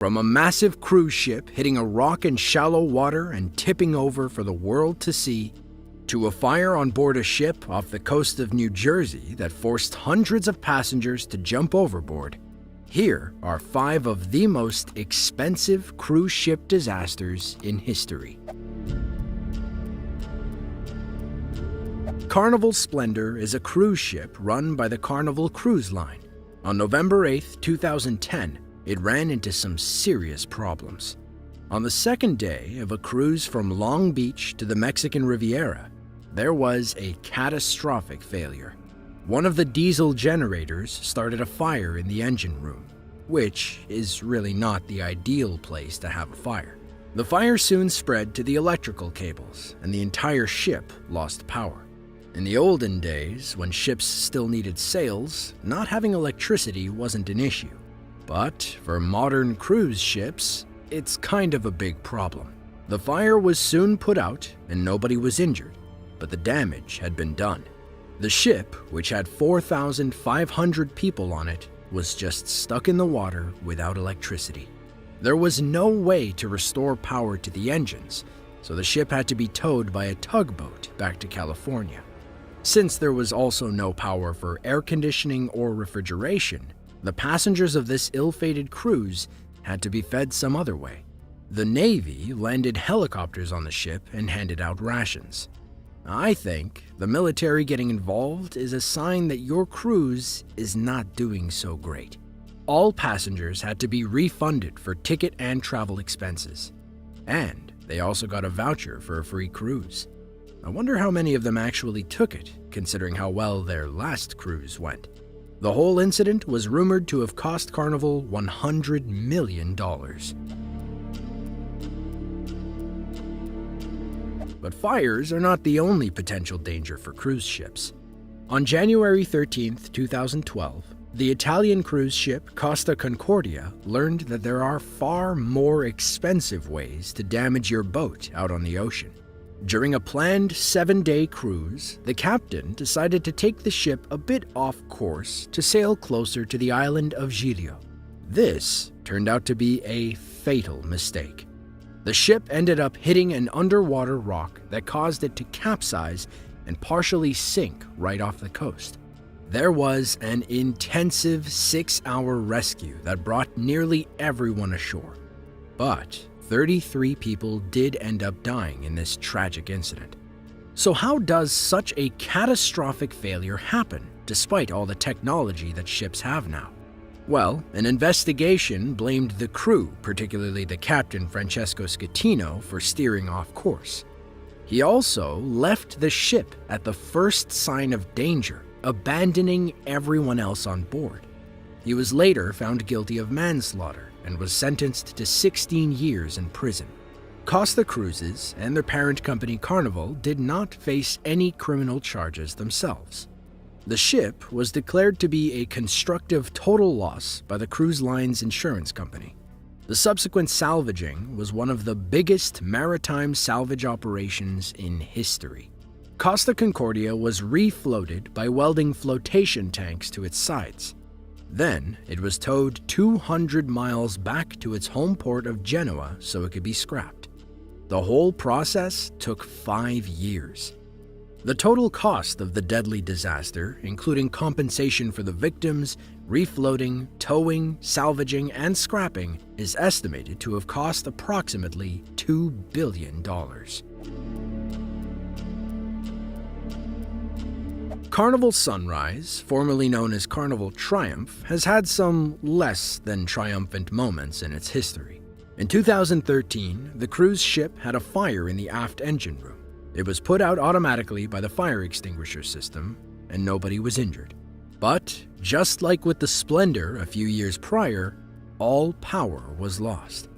From a massive cruise ship hitting a rock in shallow water and tipping over for the world to see, to a fire on board a ship off the coast of New Jersey that forced hundreds of passengers to jump overboard, here are 5 of the most expensive cruise ship disasters in history. Carnival Splendor is a cruise ship run by the Carnival Cruise Line. On November 8, 2010, it ran into some serious problems. On the second day of a cruise from Long Beach to the Mexican Riviera, there was a catastrophic failure. One of the diesel generators started a fire in the engine room, which is really not the ideal place to have a fire. The fire soon spread to the electrical cables, and the entire ship lost power. In the olden days, when ships still needed sails, not having electricity wasn't an issue. But for modern cruise ships, it's kind of a big problem. The fire was soon put out and nobody was injured, but the damage had been done. The ship, which had 4,500 people on it, was just stuck in the water without electricity. There was no way to restore power to the engines, so the ship had to be towed by a tugboat back to California. Since there was also no power for air conditioning or refrigeration, the passengers of this ill-fated cruise had to be fed some other way. The Navy landed helicopters on the ship and handed out rations. I think the military getting involved is a sign that your cruise is not doing so great. All passengers had to be refunded for ticket and travel expenses. And they also got a voucher for a free cruise. I wonder how many of them actually took it, considering how well their last cruise went. The whole incident was rumored to have cost Carnival $100 million. But fires are not the only potential danger for cruise ships. On January 13, 2012, the Italian cruise ship Costa Concordia learned that there are far more expensive ways to damage your boat out on the ocean. During a planned 7-day cruise, the captain decided to take the ship a bit off course to sail closer to the island of Giglio. This turned out to be a fatal mistake. The ship ended up hitting an underwater rock that caused it to capsize and partially sink right off the coast. There was an intensive 6-hour rescue that brought nearly everyone ashore. But 33 people did end up dying in this tragic incident. So how does such a catastrophic failure happen, despite all the technology that ships have now? Well, an investigation blamed the crew, particularly the captain Francesco Schettino, for steering off course. He also left the ship at the first sign of danger, abandoning everyone else on board. He was later found guilty of manslaughter and was sentenced to 16 years in prison. Costa Cruises and their parent company Carnival did not face any criminal charges themselves. The ship was declared to be a constructive total loss by the cruise line's insurance company. The subsequent salvaging was one of the biggest maritime salvage operations in history. Costa Concordia was refloated by welding flotation tanks to its sides. Then, it was towed 200 miles back to its home port of Genoa so it could be scrapped. The whole process took 5 years. The total cost of the deadly disaster, including compensation for the victims, refloating, towing, salvaging, and scrapping, is estimated to have cost approximately $2 billion. Carnival Sunrise, formerly known as Carnival Triumph, has had some less than triumphant moments in its history. In 2013, the cruise ship had a fire in the aft engine room. It was put out automatically by the fire extinguisher system, and nobody was injured. But, just like with the Splendor a few years prior, all power was lost.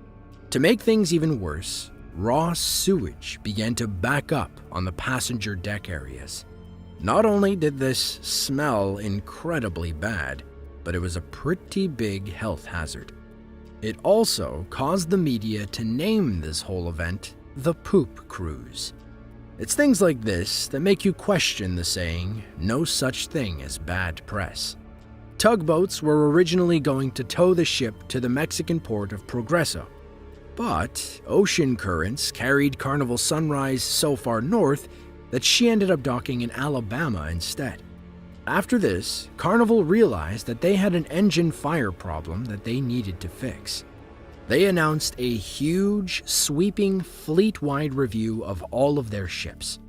To make things even worse, raw sewage began to back up on the passenger deck areas. Not only did this smell incredibly bad, but it was a pretty big health hazard. It also caused the media to name this whole event the Poop Cruise. It's things like this that make you question the saying, "no such thing as bad press." Tugboats were originally going to tow the ship to the Mexican port of Progreso, but ocean currents carried Carnival Sunrise so far north that she ended up docking in Alabama instead. After this, Carnival realized that they had an engine fire problem that they needed to fix. They announced a huge, sweeping, fleet-wide review of all of their ships.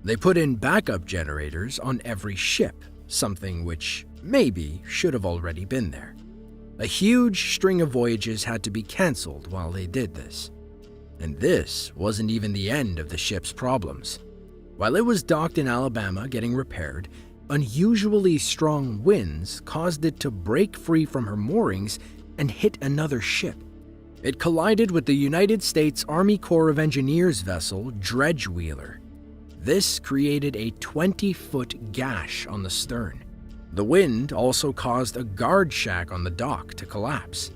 They put in backup generators on every ship, something which maybe should have already been there. A huge string of voyages had to be cancelled while they did this. And this wasn't even the end of the ship's problems. While it was docked in Alabama getting repaired, unusually strong winds caused it to break free from her moorings and hit another ship. It collided with the United States Army Corps of Engineers vessel Dredge Wheeler. This created a 20-foot gash on the stern. The wind also caused a guard shack on the dock to collapse.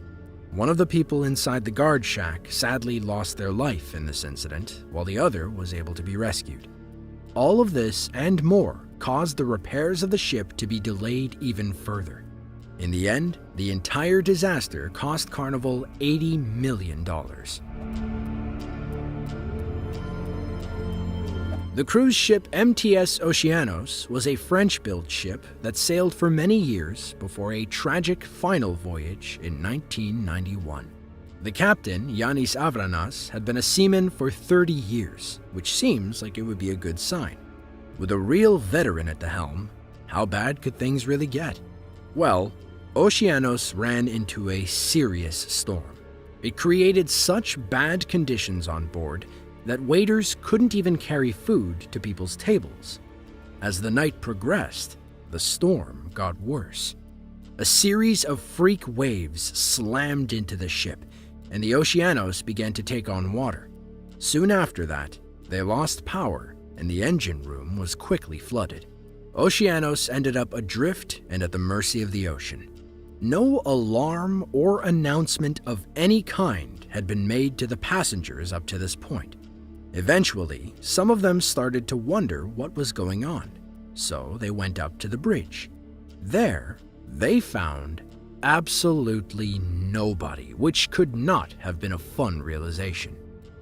One of the people inside the guard shack sadly lost their life in this incident, while the other was able to be rescued. All of this and more caused the repairs of the ship to be delayed even further. In the end, the entire disaster cost Carnival $80 million. The cruise ship MTS Oceanos was a French-built ship that sailed for many years before a tragic final voyage in 1991. The captain, Yanis Avranas, had been a seaman for 30 years, which seems like it would be a good sign. With a real veteran at the helm, how bad could things really get? Well, Oceanos ran into a serious storm. It created such bad conditions on board that waiters couldn't even carry food to people's tables. As the night progressed, the storm got worse. A series of freak waves slammed into the ship, and the Oceanos began to take on water. Soon after that, they lost power, and the engine room was quickly flooded. Oceanos ended up adrift and at the mercy of the ocean. No alarm or announcement of any kind had been made to the passengers up to this point. Eventually, some of them started to wonder what was going on, so they went up to the bridge. There, they found absolutely nobody, which could not have been a fun realization.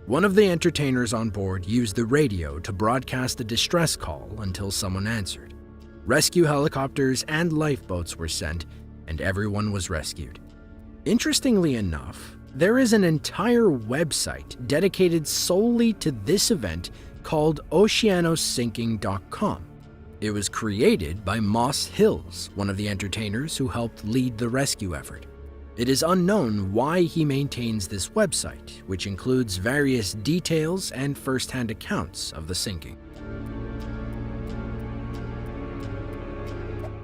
One of the entertainers on board used the radio to broadcast a distress call until someone answered. Rescue helicopters and lifeboats were sent, and everyone was rescued. Interestingly enough, there is an entire website dedicated solely to this event called oceanossinking.com. It was created by Moss Hills, one of the entertainers who helped lead the rescue effort. It is unknown why he maintains this website, which includes various details and first-hand accounts of the sinking.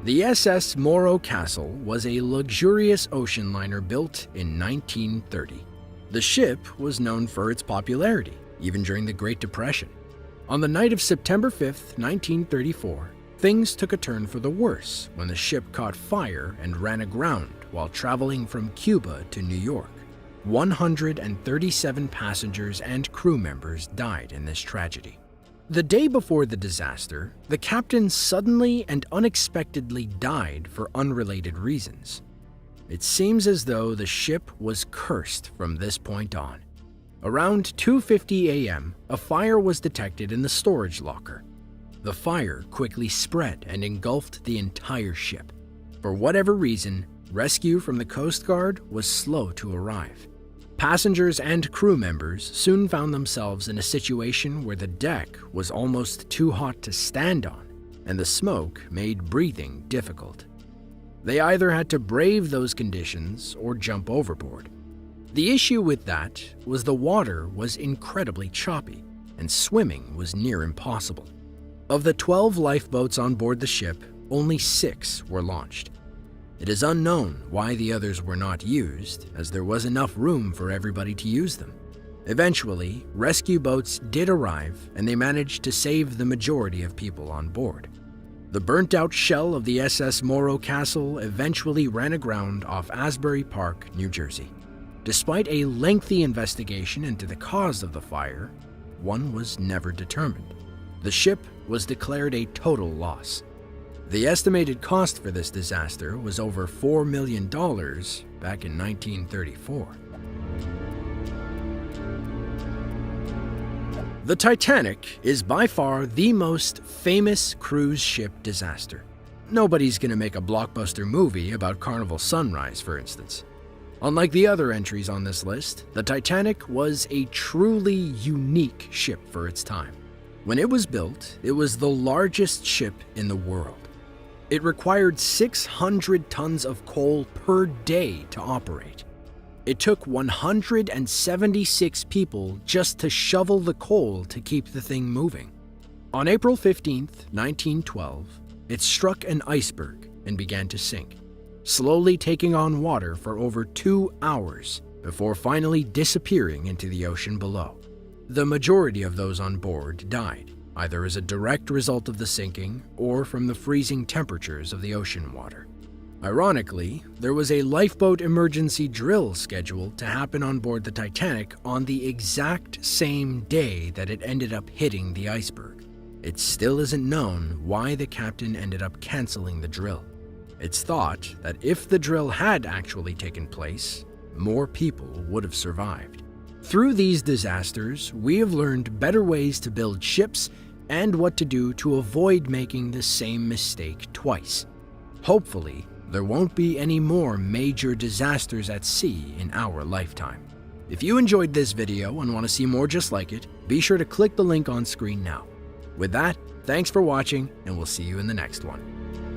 The SS Morro Castle was a luxurious ocean liner built in 1930. The ship was known for its popularity, even during the Great Depression. On the night of September 5, 1934, things took a turn for the worse when the ship caught fire and ran aground while traveling from Cuba to New York. 137 passengers and crew members died in this tragedy. The day before the disaster, the captain suddenly and unexpectedly died for unrelated reasons. It seems as though the ship was cursed from this point on. Around 2:50 a.m., a fire was detected in the storage locker. The fire quickly spread and engulfed the entire ship. For whatever reason, rescue from the Coast Guard was slow to arrive. Passengers and crew members soon found themselves in a situation where the deck was almost too hot to stand on, and the smoke made breathing difficult. They either had to brave those conditions or jump overboard. The issue with that was the water was incredibly choppy, and swimming was near impossible. Of the 12 lifeboats on board the ship, only 6 were launched. It is unknown why the others were not used, as there was enough room for everybody to use them. Eventually, rescue boats did arrive, and they managed to save the majority of people on board. The burnt-out shell of the SS Morro Castle eventually ran aground off Asbury Park, New Jersey. Despite a lengthy investigation into the cause of the fire, one was never determined. The ship was declared a total loss. The estimated cost for this disaster was over $4 million back in 1934. The Titanic is by far the most famous cruise ship disaster. Nobody's gonna make a blockbuster movie about Carnival Sunrise, for instance. Unlike the other entries on this list, the Titanic was a truly unique ship for its time. When it was built, it was the largest ship in the world. It required 600 tons of coal per day to operate. It took 176 people just to shovel the coal to keep the thing moving. On April 15, 1912, it struck an iceberg and began to sink, slowly taking on water for over 2 hours before finally disappearing into the ocean below. The majority of those on board died, either as a direct result of the sinking or from the freezing temperatures of the ocean water. Ironically, there was a lifeboat emergency drill scheduled to happen on board the Titanic on the exact same day that it ended up hitting the iceberg. It still isn't known why the captain ended up canceling the drill. It's thought that if the drill had actually taken place, more people would have survived. Through these disasters, we have learned better ways to build ships and what to do to avoid making the same mistake twice. Hopefully, there won't be any more major disasters at sea in our lifetime. If you enjoyed this video and want to see more just like it, be sure to click the link on screen now. With that, thanks for watching, and we'll see you in the next one.